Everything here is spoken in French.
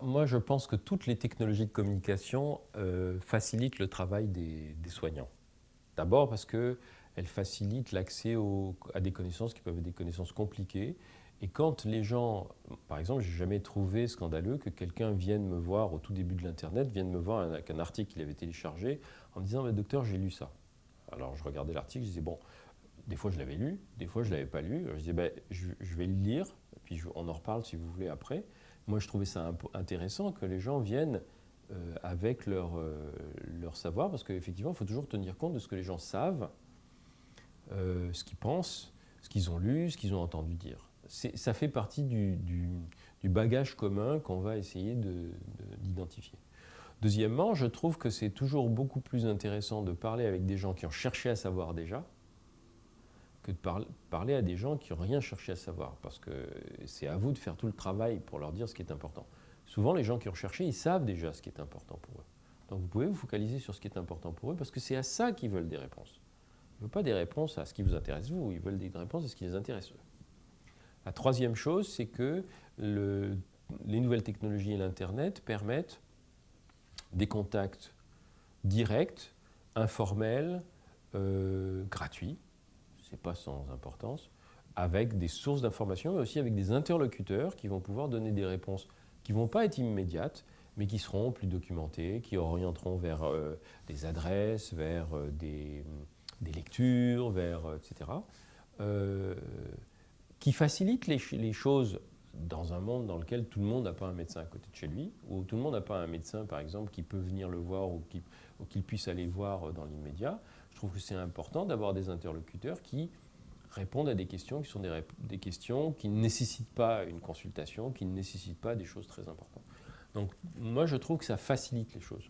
Moi, je pense que toutes les technologies de communication facilitent le travail des soignants. D'abord parce qu'elles facilitent l'accès à des connaissances qui peuvent être des connaissances compliquées. Et quand les gens, par exemple, j'ai jamais trouvé scandaleux que quelqu'un vienne me voir au tout début de l'Internet, vienne me voir avec un article qu'il avait téléchargé en me disant mais docteur, j'ai lu ça. Alors je regardais l'article, je disais bon, des fois je l'avais lu, des fois je ne l'avais pas lu. Je disais ben, je vais le lire, puis on en reparle si vous voulez après. Moi je trouvais ça intéressant que les gens viennent avec leur savoir, parce qu'effectivement il faut toujours tenir compte de ce que les gens savent, ce qu'ils pensent, ce qu'ils ont lu, ce qu'ils ont entendu dire. Ça fait partie du bagage commun qu'on va essayer d'identifier. Deuxièmement, je trouve que c'est toujours beaucoup plus intéressant de parler avec des gens qui ont cherché à savoir déjà que de parler à des gens qui n'ont rien cherché à savoir, parce que c'est à vous de faire tout le travail pour leur dire ce qui est important. Souvent, les gens qui ont cherché, ils savent déjà ce qui est important pour eux. Donc vous pouvez vous focaliser sur ce qui est important pour eux, parce que c'est à ça qu'ils veulent des réponses. Ils ne veulent pas des réponses à ce qui vous intéresse vous, ils veulent des réponses à ce qui les intéresse eux. La troisième chose, c'est que les nouvelles technologies et l'Internet permettent des contacts directs, informels, gratuits, c'est pas sans importance, avec des sources d'informations, mais aussi avec des interlocuteurs qui vont pouvoir donner des réponses qui ne vont pas être immédiates, mais qui seront plus documentées, qui orienteront vers des adresses, vers des lectures, vers, etc., qui facilitent les choses dans un monde dans lequel tout le monde n'a pas un médecin à côté de chez lui, ou tout le monde n'a pas un médecin, par exemple, qui peut venir le voir ou qu'il puisse aller voir dans l'immédiat. Je trouve que c'est important d'avoir des interlocuteurs qui répondent à des questions qui sont des questions qui ne nécessitent pas une consultation, qui ne nécessitent pas des choses très importantes. Donc moi, je trouve que ça facilite les choses.